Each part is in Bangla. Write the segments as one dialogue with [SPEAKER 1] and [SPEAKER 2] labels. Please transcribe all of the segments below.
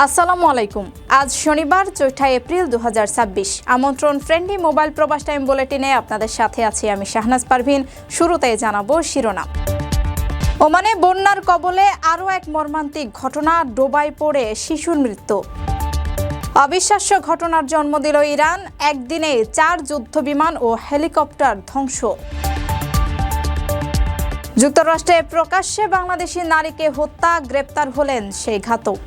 [SPEAKER 1] আসসালামু আলাইকুম। আজ শনিবার 4 এপ্রিল 2026। আমন্ত্রণ ফ্রেন্ডলি মোবাইল প্রবাস টাইম বুলেটিনে আপনাদের সাথে আছি আমি শাহনাজ পারভিন। শুরুতেই জানাবো শিরোনাম। ওমানে বন্যার কবলে আরও এক মর্মান্তিক ঘটনা, ডোবায় পড়ে শিশুর মৃত্যু। অবিশ্বাস্য ঘটনার জন্ম দিল ইরান, একদিনে 4 যুদ্ধবিমান ও হেলিকপ্টার ধ্বংস। যুক্তরাষ্ট্রে প্রকাশ্যে বাংলাদেশি নারীকে হত্যা, গ্রেপ্তার হলেন সেই ঘাতক।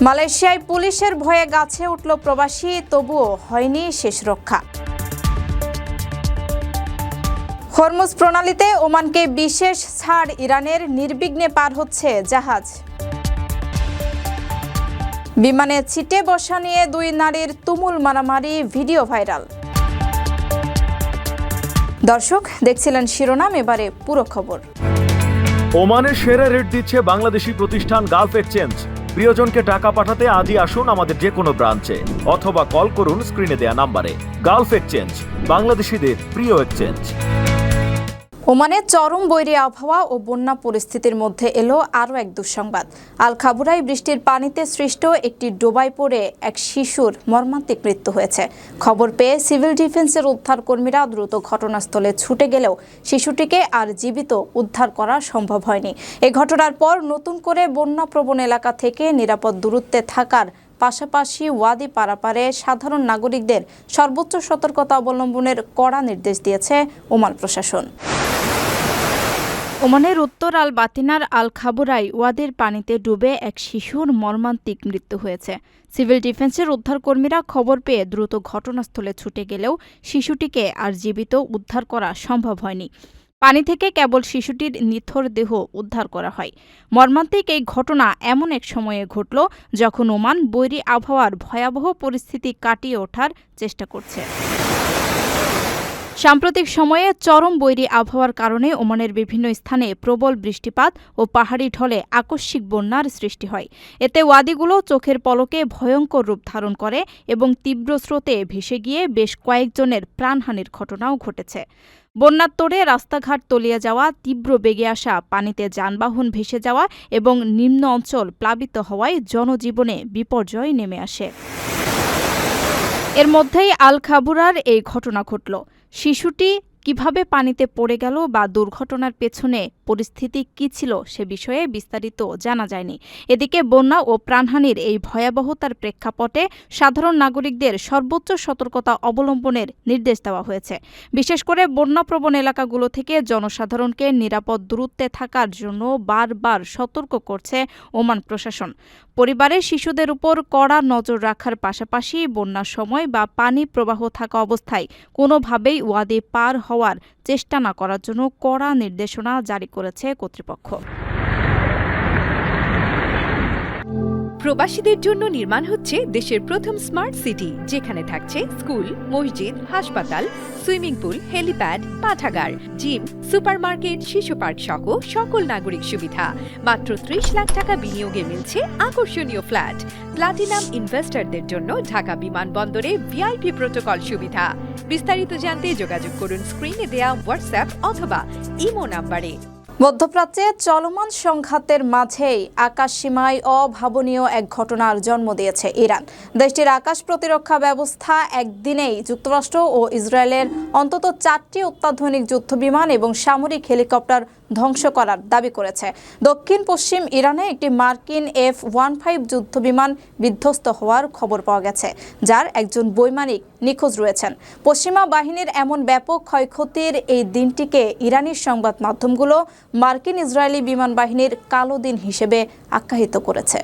[SPEAKER 1] মালয়েশিয়ায় পুলিশের ভয়ে গাছে উঠল প্রবাসী, তবুও হয়নি শেষ রক্ষা। হরমুজ প্রণালীতে ওমানকে বিশেষ ছাড়, ইরানের নির্বিঘ্নে পার হচ্ছে জাহাজ। বিমানে ছিটে বসা নিয়ে 2 নারীর তুমুল মারামারি, ভিডিও ভাইরাল। দর্শক দেখছিলেন শিরোনাম, এবারে পুরো খবর।
[SPEAKER 2] ওমানে সেরা রেট দিচ্ছে বাংলাদেশি প্রতিষ্ঠান গালফ এক্সচেঞ্জ। প্রিয়জনকে টাকা পাঠাতে আজই আসুন আমাদের যে কোনো ব্রাঞ্চে অথবা কল করুন স্ক্রিনে দেয়া নাম্বারে। গালফ এক্সচেঞ্জ, বাংলাদেশিদের প্রিয় এক্সচেঞ্জ।
[SPEAKER 1] ওমানে চরম বৈরী আবহাওয়া ও বন্যা পরিস্থিতির মধ্যে এলো আরও এক দুঃসংবাদ। আল খাবুরায় বৃষ্টির পানিতে সৃষ্ট একটি ডোবায় পড়ে এক শিশুর মর্মান্তিক মৃত্যু হয়েছে। খবর পেয়ে সিভিল ডিফেন্সের উদ্ধারকর্মীরা দ্রুত ঘটনাস্থলে ছুটে গেলেও শিশুটিকে আর জীবিত উদ্ধার করা সম্ভব হয়নি। এই ঘটনার পর নতুন করে বন্যাপ্রবণ এলাকা থেকে নিরাপদ দূরত্বে থাকার পাশাপাশি ওয়াদি পারাপারে সাধারণ নাগরিকদের সর্বোচ্চ সতর্কতা অবলম্বনের কড়া নির্দেশ দিয়েছে ওমান প্রশাসন। ওমানের উত্তর আল বাতিনার আল খাবুরায় ওয়াদির পানিতে ডুবে এক শিশুর মর্মান্তিক মৃত্যু হয়েছে। সিভিল ডিফেন্সের উদ্ধারকর্মীরা খবর পেয়ে দ্রুত ঘটনাস্থলে ছুটে গেলেও শিশুটিকে আর জীবিত উদ্ধার করা সম্ভব হয়নি। পানি থেকে কেবল শিশুটির নিথর দেহ উদ্ধার করা হয়। মর্মান্তিক এই ঘটনা এমন এক সময়ে ঘটল যখন ওমান বৈরী আবহাওয়ার ভয়াবহ পরিস্থিতি কাটিয়ে ওঠার চেষ্টা করছে। সাম্প্রতিক সময়ে চরম বৈরী আবহাওয়ার কারণে ওমানের বিভিন্ন স্থানে প্রবল বৃষ্টিপাত ও পাহাড়ি ঢলে আকস্মিক বন্যার সৃষ্টি হয়। এতে ওয়াদিগুলো চোখের পলকে ভয়ঙ্কর রূপ ধারণ করে এবং তীব্র স্রোতে ভেসে গিয়ে বেশ কয়েকজনের প্রাণহানির ঘটনাও ঘটেছে। বন্যার তোড়ে রাস্তাঘাট তলিয়ে যাওয়া, তীব্র বেগে আসা পানিতে যানবাহন ভেসে যাওয়া এবং নিম্ন অঞ্চল প্লাবিত হওয়ায় জনজীবনে বিপর্যয় নেমে আসে। এর মধ্যেই আল খাবুরার এই ঘটনা ঘটল। শিশুটি কিভাবে পানিতে পড়ে গেল বা দুর্ঘটনার পেছনে পরিস্থিতি কী ছিল সে বিষয়ে বিস্তারিত জানা যায়নি। এদিকে বন্যা ও প্রাণহানির এই ভয়াবহতার প্রেক্ষাপটে সাধারণ নাগরিকদের সর্বোচ্চ সতর্কতা অবলম্বনের নির্দেশ দেওয়া হয়েছে। বিশেষ করে বন্যাপ্রবণ এলাকাগুলো থেকে জনসাধারণকে নিরাপদ দূরত্বে থাকার জন্য বারবার সতর্ক করছে ওমান প্রশাসন। পরিবারের শিশুদের উপর কড়া নজর রাখার পাশাপাশি বন্যার সময় বা পানি প্রবাহ থাকা অবস্থায় কোনোভাবেই ওয়াদি পার হওয়ার চেষ্টা না করার জন্য কড়া নির্দেশনা জারি করেছে কর্তৃপক্ষ।
[SPEAKER 3] প্রবাসীদের জন্য নির্মাণ হচ্ছে দেশের প্রথম স্মার্ট সিটি, যেখানে থাকছে স্কুল, মসজিদ, হাসপাতাল, সুইমিং পুল, হেলিপ্যাড, পাঠাগার, জিম, সুপারমার্কেট, শিশু পার্ক সহ সকল নাগরিক সুবিধা। মাত্র 30 লাখ টাকা বিনিয়োগে মিলছে আকর্ষণীয় ফ্ল্যাট। প্লাটিনাম ইনভেস্টরদের জন্য ঢাকা বিমানবন্দরে ভিআইপি প্রোটোকল সুবিধা। বিস্তারিত জানতে যোগাযোগ করুন স্ক্রিনে দেয়া হোয়াটসঅ্যাপ অথবা ইমো নাম্বারে।
[SPEAKER 1] মধ্যপ্রাচ্যে চলমান সংঘাতের মাঝেই আকাশসীমায় অভাবনীয় এক ঘটনার জন্ম দিয়েছে ইরান। দেশটির আকাশ প্রতিরক্ষা ব্যবস্থা একদিনেই যুক্তরাষ্ট্র ও ইসরায়েলের অন্তত 4টি অত্যাধুনিক যুদ্ধবিমান এবং সামরিক হেলিকপ্টার ধ্বংস করার দাবি করেছে। দক্ষিণ পশ্চিম ইরানে একটি মার্কিন F-15 যুদ্ধবিমান বিধ্বস্ত হওয়ার খবর পাওয়া গেছে, যার একজন বৈমানিক নিখোঁজ রয়েছেন। পশ্চিমা বাহিনীর এমন ব্যাপক ক্ষয়ক্ষতির এই দিনটিকে ইরানি সংবাদ মাধ্যমগুলো মার্কিন ইসরায়েলি বিমান বাহিনীর কালো দিন হিসেবে আখ্যায়িত করেছে।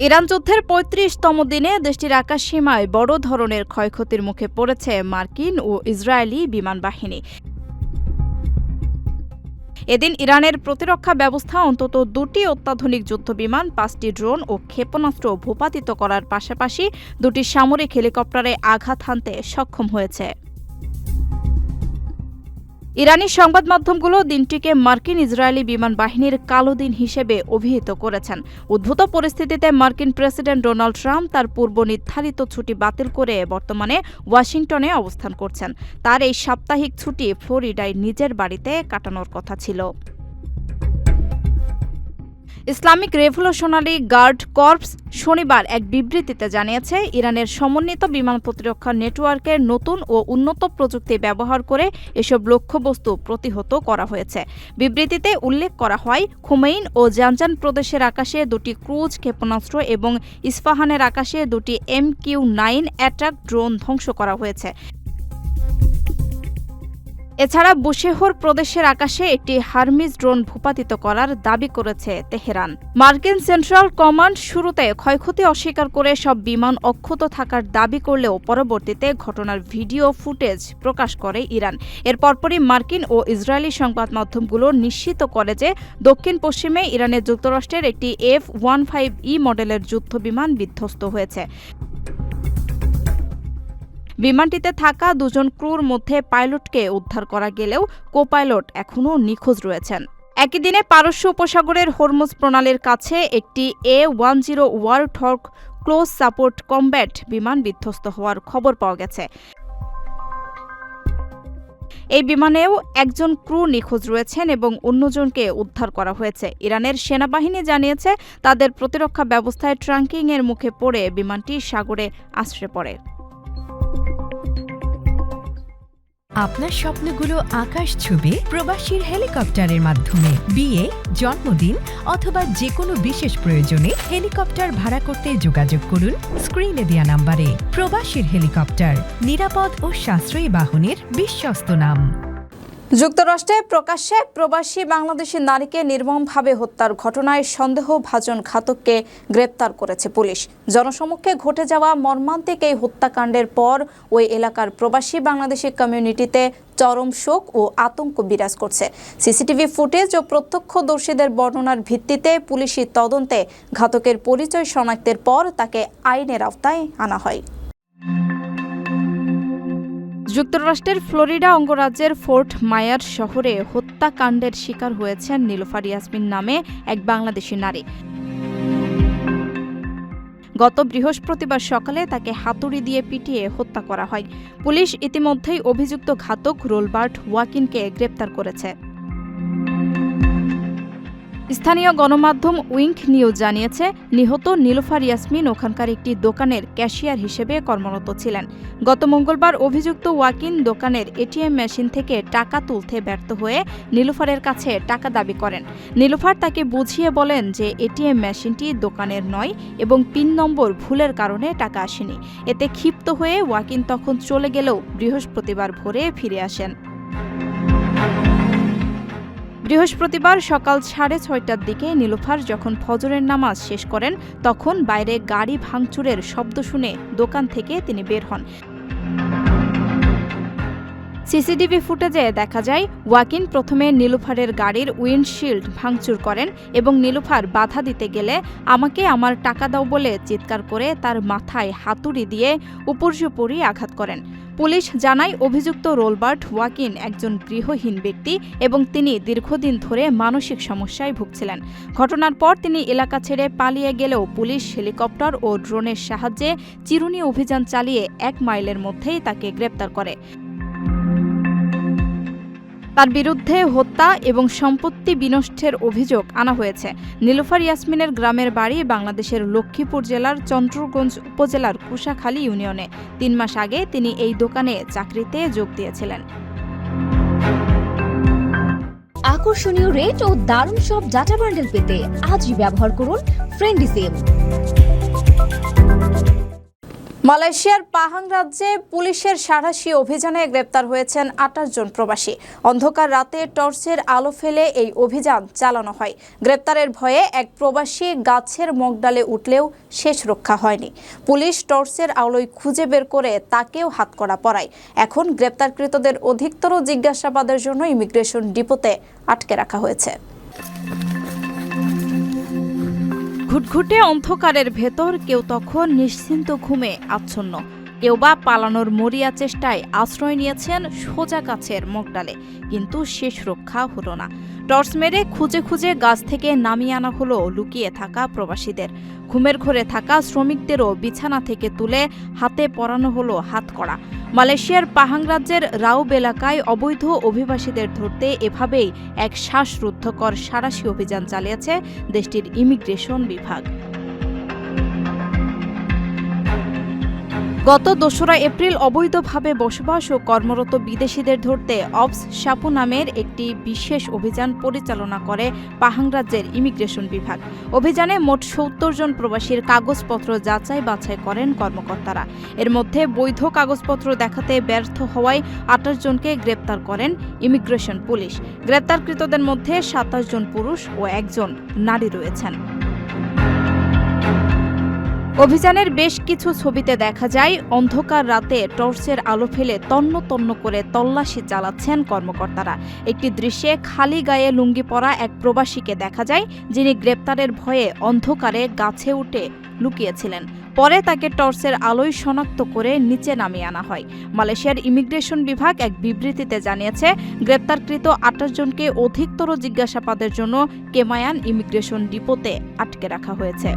[SPEAKER 1] ইরান যুদ্ধের 35তম দিনে দেশটির আকাশসীমায় বড় ধরনের ক্ষয়ক্ষতির মুখে পড়েছে মার্কিন ও ইসরায়েলি বিমান বাহিনী। এদিন ইরানের প্রতিরক্ষা ব্যবস্থা অন্তত 2টি অত্যাধুনিক যুদ্ধবিমান, 5টি ড্রোন ও ক্ষেপণাস্ত্র ভূপাতিত করার পাশাপাশি 2টি সামরিক হেলিকপ্টারে আঘাত হানতে সক্ষম হয়েছে। ইরানি সংবাদ মাধ্যমগুলো দিনটিকে মার্কিন ইসরায়েলি বিমান বাহিনীর কালো দিন হিসেবে অভিহিত করেছেন। উদ্ভূত পরিস্থিতিতে মার্কিন প্রেসিডেন্ট ডোনাল্ড ট্রাম্প তার পূর্ব নির্ধারিত ছুটি বাতিল করে বর্তমানে ওয়াশিংটনে অবস্থান করছেন। তার এই সাপ্তাহিক ছুটি ফ্লোরিডায় নিজের বাড়িতে কাটানোর কথা ছিল। ইসলামিক রেভলিউশনারি গার্ড কর্পস শনিবার এক বিবৃতিতে জানিয়েছে, ইরানের সমন্বিত বিমান প্রতিরক্ষা নেটওয়ার্কের নতুন ও উন্নত প্রযুক্তি ব্যবহার করে এসব লক্ষ্যবস্তু প্রতিহত করা হয়েছে। বিবৃতিতে উল্লেখ করা হয়, খুমেইন ও জানজান প্রদেশের আকাশে 2টি ক্রুজ ক্ষেপণাস্ত্র এবং ইস্পাহানের আকাশে 2টি MQ-9 অ্যাটাক ড্রোন ধ্বংস করা হয়েছে। এছাড়া বুশেহর প্রদেশের আকাশে একটি হারমিজ ড্রোন ভূপাতিত করার দাবি করেছে তেহরান। মার্কিন সেন্ট্রাল কমান্ড শুরুতে ক্ষয়ক্ষতি অস্বীকার করে সব বিমান অক্ষত থাকার দাবি করলেও পরবর্তীতে ঘটনার ভিডিও ফুটেজ প্রকাশ করে ইরান। এর পরপরই মার্কিন ও ইসরায়েলি সংবাদ মাধ্যমগুলো নিশ্চিত করে যে দক্ষিণ পশ্চিমে ইরানের যুক্তরাষ্ট্রের একটি F-15E মডেলের যুদ্ধবিমান বিধ্বস্ত হয়েছে। বিমানটিতে থাকা 2 জন ক্রুর মধ্যে পাইলটকে উদ্ধার করা গেলেও কো-পাইলট এখনও নিখোঁজ রয়েছেন। একই দিনে পারস্য উপসাগরের হরমুজ প্রণালীর কাছে একটি A-10 ওয়ারথগ ক্লোজ সাপোর্ট কমব্যাট বিমান বিধ্বস্ত হওয়ার খবর পাওয়া গেছে। এই বিমানেও একজন ক্রু নিখোঁজ রয়েছেন এবং অন্যজনকে উদ্ধার করা হয়েছে। ইরানের সেনাবাহিনী জানিয়েছে, তাদের প্রতিরক্ষা ব্যবস্থায় ট্রাঙ্কিংয়ের মুখে পড়ে বিমানটি সাগরে আছড়ে পড়ে।
[SPEAKER 3] আপনার স্বপ্নগুলো আকাশ ছুবে প্রবাসীর হেলিকপ্টারের মাধ্যমে। বিয়ে, জন্মদিন অথবা যে কোনো বিশেষ প্রয়োজনে হেলিকপ্টার ভাড়া করতে যোগাযোগ করুন স্ক্রিনে দেয়া নাম্বারে। প্রবাসীর হেলিকপ্টার, নিরাপদ ও সাশ্রয়ী বাহনের বিশ্বস্ত নাম।
[SPEAKER 1] যুক্তরাষ্ট্রে প্রকাশ্যে প্রবাসী বাংলাদেশি নারীকে নির্মমভাবে হত্যার ঘটনায় সন্দেহভাজন ঘাতককে গ্রেপ্তার করেছে পুলিশ। জনসমক্ষে ঘটে যাওয়া মর্মান্তিক এই হত্যাকাণ্ডের পর ওই এলাকার প্রবাসী বাংলাদেশি কমিউনিটিতে চরম শোক ও আতঙ্ক বিরাজ করছে। সিসিটিভি ফুটেজ ও প্রত্যক্ষদর্শীদের বর্ণনার ভিত্তিতে পুলিশি তদন্তে ঘাতকের পরিচয় শনাক্তের পর তাকে আইনের আওতায় আনা হয়। যুক্তরাষ্ট্রের ফ্লোরিডা অঙ্গরাজ্যের ফোর্ট মায়ার শহরে হত্যাকাণ্ডের শিকার হয়েছেন নীলুফার ইয়াসমিন নামে এক বাংলাদেশি নারী। গত বৃহস্পতিবার সকালে তাকে হাতুড়ি দিয়ে পিটিয়ে হত্যা করা হয়। পুলিশ ইতিমধ্যেই অভিযুক্ত ঘাতক রোলবার্ট ওয়াকিনকে গ্রেপ্তার করেছে। স্থানীয় গণমাধ্যম উইঙ্ক নিউজ জানিয়েছে, নিহত নীলুফার ইয়াসমিন ওখানকার একটি দোকানের ক্যাশিয়ার হিসেবে কর্মরত ছিলেন। গত মঙ্গলবার অভিযুক্ত ওয়াকিন দোকানের এটিএম মেশিন থেকে টাকা তুলতে ব্যর্থ হয়ে নীলুফারের কাছে টাকা দাবি করেন। নীলুফার তাকে বুঝিয়ে বলেন যে এটিএম মেশিনটি দোকানের নয় এবং পিন নম্বর ভুলের কারণে টাকা আসেনি। এতে ক্ষিপ্ত হয়ে ওয়াকিন তখন চলে গেলেও বৃহস্পতিবার ভোরে ফিরে আসেন। বৃহস্পতিবার সকাল 6:30টার দিকে নীলুফার যখন ফজরের নামাজ শেষ করেন, তখন বাইরে গাড়ি ভাঙচুরের শব্দ শুনে দোকান থেকে তিনি বের হন। সিসিটিভি ফুটেজে দেখা যায়, ওয়াকিন প্রথমে নীলুফারের গাড়ির উইন্ডশিল্ড ভাঙচুর করেন এবং নীলুফার বাধা দিতে গেলে আমাকে আমার টাকা দাও বলে চিৎকার করে তার মাথায় হাতুড়ি দিয়ে উপর্যুপরি আঘাত করেন। পুলিশ জানায়, অভিযুক্ত রোলবার্ট ওয়াকিন একজন গৃহহীন ব্যক্তি এবং তিনি দীর্ঘদিন ধরে মানসিক সমস্যায় ভুগছিলেন। ঘটনার পর তিনি এলাকা ছেড়ে পালিয়ে গেলেও পুলিশ হেলিকপ্টার ও ড্রোনের সাহায্যে চিরুনি অভিযান চালিয়ে 1 মাইলের মধ্যেই তাকে গ্রেপ্তার করে। তার বিরুদ্ধে হত্যা এবং সম্পত্তি বিনষ্টের অভিযোগ আনা হয়েছে। নীলুফার ইয়াসমিনের গ্রামের বাড়ি বাংলাদেশের লক্ষ্মীপুর জেলার চন্দ্রগঞ্জ উপজেলার কুশাখালী ইউনিয়নে। 3 মাস আগে তিনি এই দোকানে চাকরিতে যোগ দিয়েছিলেন।
[SPEAKER 4] আকর্ষণীয় রেট ও দারুণ সব ডাটা বান্ডেল পেতে আজই ব্যবহার করুন ফ্রেন্ডলি সিম।
[SPEAKER 1] মালয়েশিয়ার পাহাং রাজ্যে পুলিশের সাঁড়াশি অভিযানে গ্রেপ্তার হয়েছেন 28 জন প্রবাসী। অন্ধকার রাতে টর্চের আলো ফেলে এই অভিযান চালানো হয়। গ্রেপ্তারের ভয়ে এক প্রবাসী গাছের মগডালে উঠলেও শেষ রক্ষা হয়নি। পুলিশ টর্চের আলোয় খুঁজে বের করে তাকেও হাতকড়া পরায়। এখন গ্রেপ্তারকৃতদের অধিকতর জিজ্ঞাসাবাদের জন্য ইমিগ্রেশন ডিপোতে আটকে রাখা হয়েছে। ঘুটঘুটে অন্ধকারের ভেতর কেউ তখন নিশ্চিন্ত ঘুমে আচ্ছন্ন, কেউ বা পালানোর মরিয়া চেষ্টায় আশ্রয় নিয়েছেন সোজা গাছের মগডালে, কিন্তু শেষ রক্ষা হলো না। টর্চ মেরে খুঁজে খুঁজে গাছ থেকে নামিয়ে আনা হলো লুকিয়ে থাকা প্রবাসীদের। ঘুমের ঘরে থাকা শ্রমিকদেরও বিছানা থেকে তুলে হাতে পরানো হলো হাতকড়া। মালয়েশিয়ার পাহাং রাজ্যের রাউব এলাকায় অবৈধ অভিবাসীদের ধরতে এভাবেই এক শ্বাসরুদ্ধকর সাঁড়াশি অভিযান চালিয়েছে দেশটির ইমিগ্রেশন বিভাগ। গত ২রা এপ্রিল অবৈধভাবে বসবাস ও কর্মরত বিদেশিদের ধরতে অবস সাপু নামের একটি বিশেষ অভিযান পরিচালনা করে পাহাং রাজ্যের ইমিগ্রেশন বিভাগ। অভিযানে মোট ৭০ জন প্রবাসীর কাগজপত্র যাচাই বাছাই করেন কর্মকর্তারা। এর মধ্যে বৈধ কাগজপত্র দেখাতে ব্যর্থ হওয়ায় ২৮ জনকে গ্রেপ্তার করেন ইমিগ্রেশন পুলিশ। গ্রেপ্তারকৃতদের মধ্যে ২৭ জন পুরুষ ও ১ জন নারী রয়েছেন। অভিযানের বেশ কিছু ছবিতে দেখা যায় অন্ধকার রাতে টর্চের আলো ফেলে তন্ন তন্ন করে তল্লাশি চালাচ্ছেন কর্মকর্তারা। একটি দৃশ্যে খালি গায়ে লুঙ্গি পরা এক প্রবাসীকে দেখা যায়, যিনি গ্রেপ্তারের ভয়ে অন্ধকারে গাছে উঠে লুকিয়েছিলেন। পরে তাকে টর্চের আলোয় শনাক্ত করে নিচে নামিয়ে আনা হয়। মালয়েশিয়ার ইমিগ্রেশন বিভাগ এক বিবৃতিতে জানিয়েছে, গ্রেপ্তারকৃত ২৮ জনকে অধিকতর জিজ্ঞাসাবাদের জন্য কেমায়ান ইমিগ্রেশন ডিপোতে আটকে রাখা হয়েছে।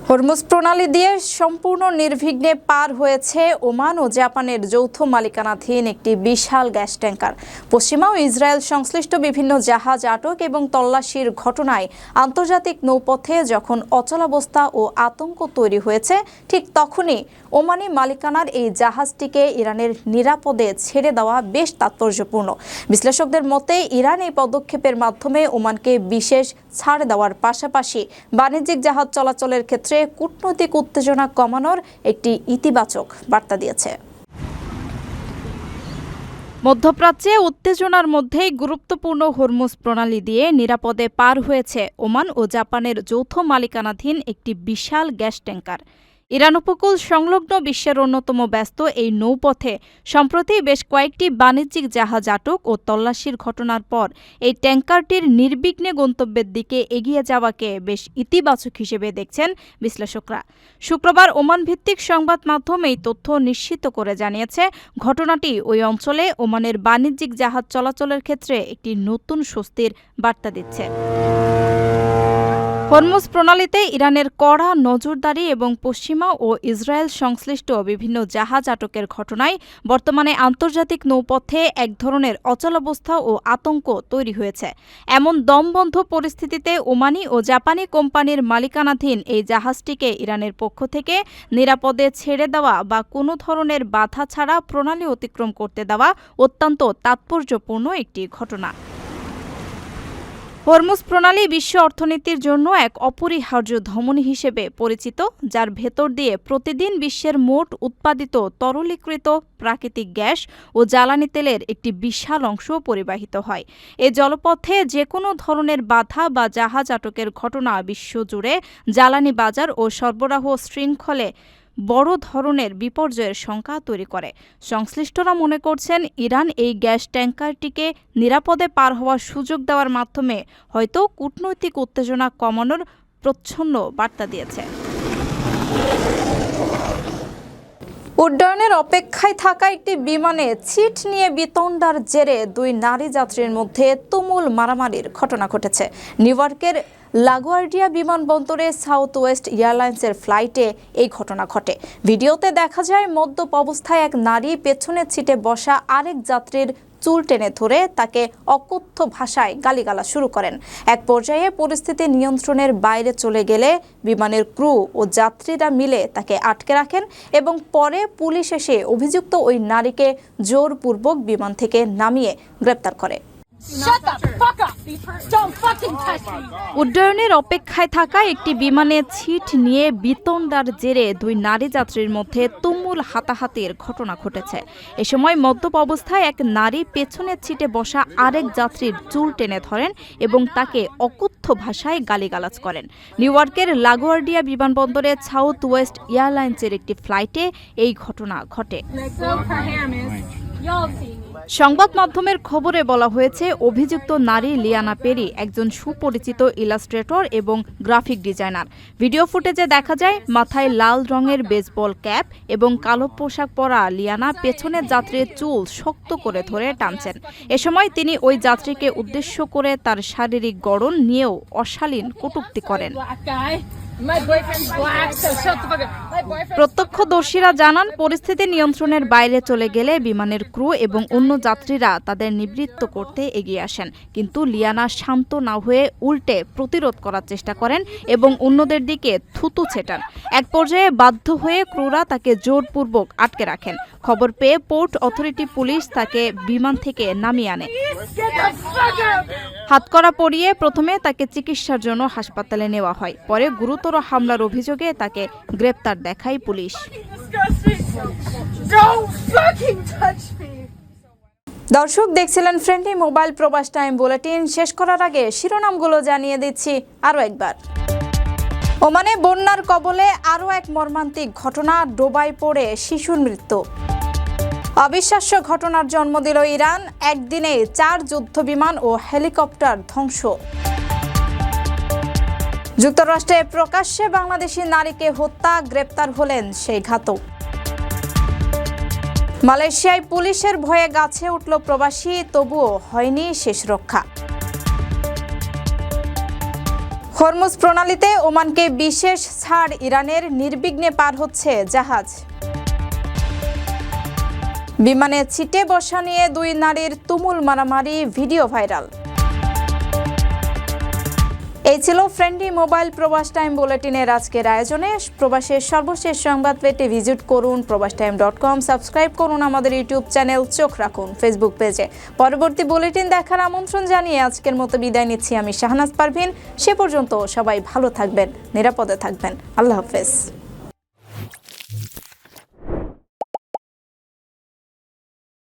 [SPEAKER 1] হরমুজ প্রণালী দিয়ে সম্পূর্ণ নির্বিঘ্নে পার হয়েছে ওমান ও জাপানের যৌথ মালিকানাধীন একটি বিশাল গ্যাস ট্যাঙ্কার। পশ্চিমা ও ইসরায়েল সংশ্লিষ্ট বিভিন্ন জাহাজ আটক এবং তল্লাশির ঘটনায় আন্তর্জাতিক নৌপথে যখন অচলাবস্থা ও আতঙ্ক তৈরি হয়েছে, ঠিক তখনই ওমানি মালিকানার এই জাহাজটিকে ইরানের নিরাপদে ছেড়ে দেওয়া বেশ তাৎপর্যপূর্ণ। বিশ্লেষকদের মতে ইরান এই পদক্ষেপের মাধ্যমে ওমানকে বিশেষ ছাড় দেওয়ার পাশাপাশি বাণিজ্যিক জাহাজ চলাচলের ক্ষেত্রে কূটনৈতিক উত্তেজনা কমানোর একটি ইতিবাচক বার্তা দিয়েছে। মধ্যপ্রাচ্যে উত্তেজনার মধ্যেই গুরুত্বপূর্ণ হরমুজ প্রণালী দিয়ে নিরাপদে পার হয়েছে ওমান ও জাপানের যৌথ মালিকানাধীন একটি বিশাল গ্যাস ট্যাঙ্কার। ইরান উপকূল সংলগ্ন বিশ্বের অন্যতম ব্যস্ত এই নৌপথে সম্প্রতি বেশ কয়েকটি বাণিজ্যিক জাহাজ আটক ও তল্লাশির ঘটনার পর এই ট্যাঙ্কারটির নির্বিঘ্নে গন্তব্যের দিকে এগিয়ে যাওয়াকে বেশ ইতিবাচক হিসেবে দেখছেন বিশ্লেষকরা। শুক্রবার ওমান ভিত্তিক সংবাদ মাধ্যম এই তথ্য নিশ্চিত করে জানিয়েছে, ঘটনাটি ওই অঞ্চলে ওমানের বাণিজ্যিক জাহাজ চলাচলের ক্ষেত্রে একটি নতুন স্বস্তির বার্তা দিচ্ছে। হরমুজ প্রণালীতে ইরানের কড়া নজরদারি এবং পশ্চিমা ও ইসরায়েল সংশ্লিষ্ট বিভিন্ন জাহাজ আটকের ঘটনায় বর্তমানে আন্তর্জাতিক নৌপথে এক ধরনের অচলাবস্থা ও আতঙ্ক তৈরি হয়েছে। এমন দমবন্ধ পরিস্থিতিতে ওমানি ও জাপানি কোম্পানির মালিকানাধীন এই জাহাজটিকে ইরানের পক্ষ থেকে নিরাপদে ছেড়ে দেওয়া বা কোনো ধরনের বাধা ছাড়া প্রণালী অতিক্রম করতে দেওয়া অত্যন্ত তাৎপর্যপূর্ণ একটি ঘটনা। হরমুজ প্রণালী বিশ্ব অর্থনীতির জন্য এক অপরিহার্য ধমনী হিসেবে পরিচিত, যার ভেতর দিয়ে প্রতিদিন বিশ্বের মোট উৎপাদিত তরলীকৃত প্রাকৃতিক গ্যাস ও জ্বালানি তেলের একটি বিশাল অংশ পরিবাহিত হয়। এ জলপথে যে কোনো ধরনের বাধা বা জাহাজ আটকের ঘটনা বিশ্বজুড়ে জ্বালানি বাজার ও সরবরাহ শৃঙ্খলে বড় ধরনের বিপর্যয়ের শঙ্কা তৈরি করে। সংশ্লিষ্টরা মনে করছেন, ইরান এই গ্যাস ট্যাঙ্কারটিকে নিরাপদে পার হওয়ার সুযোগ দেওয়ার মাধ্যমে হয়তো কূটনৈতিক উত্তেজনা কমানোর প্রচ্ছন্ন বার্তা দিয়েছে। উড্ডয়নের অপেক্ষায় থাকা একটি বিমানে ছিট নিয়ে বিতণ্ডার জেরে ২ নারী যাত্রীর মধ্যে তুমুল মারামারির ঘটনা ঘটেছে। নিউ ইয়র্কের লাগুয়ার্ডিয়া বিমানবন্দরে সাউথ ওয়েস্ট এয়ারলাইন্সের ফ্লাইটে এই ঘটনা ঘটে। ভিডিওতে দেখা যায় মদ্যপ অবস্থায় এক নারী পেছনের সিটে বসা আরেক যাত্রীর চুল টেনে ধরে তাকে অকথ্য ভাষায় গালিগালাজ শুরু করেন। এক পর্যায়ে পরিস্থিতি নিয়ন্ত্রণের বাইরে চলে গেলে বিমানের ক্রু ও যাত্রীরা মিলে তাকে আটকে রাখেন এবং পরে পুলিশ এসে অভিযুক্ত ওই নারীকে জোরপূর্বক বিমান থেকে নামিয়ে গ্রেপ্তার করে। উড্ডয়নের অপেক্ষায় থাকা একটি বিমানে ছিট নিয়ে বিতণ্ডার জেরে ২ নারী যাত্রীর মধ্যে তুমুল হাতাহাতির ঘটনা ঘটেছে। এ সময় মদ্যপ অবস্থায় এক নারী পেছনের সিটে বসা আরেক যাত্রীর চুল টেনে ধরেন এবং তাকে অকথ্য ভাষায় গালিগালাজ করেন। নিউ ইয়র্কের লাগুয়ার্ডিয়া বিমানবন্দরে সাউথ ওয়েস্ট এয়ারলাইন্সের একটি ফ্লাইটে এই ঘটনা ঘটে। সংবাদ মাধ্যমের খবরে বলা হয়েছে, অভিযুক্ত নারী লিয়ানা পেরি একজন সুপরিচিত ইলাস্ট্রেটর এবং গ্রাফিক ডিজাইনার। ভিডিও ফুটেজে দেখা যায় মাথায় লাল রঙের বেসবল ক্যাপ এবং কালো পোশাক পরা লিয়ানা পেছনের যাত্রীর চুল শক্ত করে ধরে টানছেন। এ সময় তিনি ওই যাত্রীকে উদ্দেশ্য করে তার শারীরিক গড়ন নিয়েও অশালীন কটূক্তি করেন।
[SPEAKER 5] My boyfriend's black, so shut the fuck up. My boyfriend.
[SPEAKER 1] প্রত্যক্ষদর্শীরা জানান পরিস্থিতি নিয়ন্ত্রণের বাইরে চলে গেলে বিমানের ক্রু এবং অন্য যাত্রীরা তাদের নিবৃত্ত করতে এগিয়ে আসেন, কিন্তু লিয়ানা শান্ত না হয়ে উল্টে প্রতিরোধ করার চেষ্টা করেন এবং অন্যদের দিকে থুতু ছেটান। এক পর্যায়ে বাধ্য হয়ে ক্রুরা তাকে জোরপূর্বক আটকে রাখেন। খবর পেয়ে পোর্ট অথরিটি পুলিশ তাকে বিমান থেকে নামিয়ে আনে। হাতকড়া পরিয়ে প্রথমে তাকে চিকিৎসার জন্য হাসপাতালে নেওয়া হয়, পরে গুরুতর হামলার অভিযোগে তাকে গ্রেপ্তার দেখায় পুলিশ। দর্শক দেখছিলেন ফ্রেন্ডলি মোবাইল প্রবাস টাইম বুলেটিন। শেষ করার আগে শিরোনামগুলো জানিয়ে দিচ্ছি আরও একবার। ওমানে বন্যার কবলে আরও এক মর্মান্তিক ঘটনা, ডোবায় পড়ে শিশুর মৃত্যু। অবিশ্বাস্য ঘটনার জন্ম দিল ইরান, একদিনে 4 যুদ্ধবিমান ও হেলিকপ্টার ধ্বংস। যুক্তরাষ্ট্রে প্রকাশ্যে বাংলাদেশি নারীকে হত্যা, গ্রেপ্তার হলেন সেই ঘাতক। মালয়েশিয়ায় পুলিশের ভয়ে গাছে উঠল প্রবাসী, তবুও হয়নি শেষ রক্ষা। হরমুজ প্রণালীতে ওমানকে বিশেষ ছাড়, ইরানের নির্বিঘ্নে পার হচ্ছে জাহাজ। বিমানে ছিটে বসা নিয়ে 2 নারীর তুমুল মারামারি, ভিডিও ভাইরাল। এই ছিল ফ্রেন্ডলি মোবাইল প্রবাস টাইম বুলেটিনের আজকের আয়োজনে। প্রবাসের সর্বশেষ সংবাদ পেতে ভিজিট করুন probastime.com, সাবস্ক্রাইব করুন আমাদের ইউটিউব চ্যানেল, চোখ রাখুন ফেসবুক পেজে। পরবর্তী বুলেটিন দেখার আমন্ত্রণ জানিয়ে আজকের মতো বিদায় নিচ্ছি আমি শাহনাজ পারভিন। সে পর্যন্ত সবাই ভালো থাকবেন, নিরাপদে থাকবেন। আল্লাহ হাফেজ।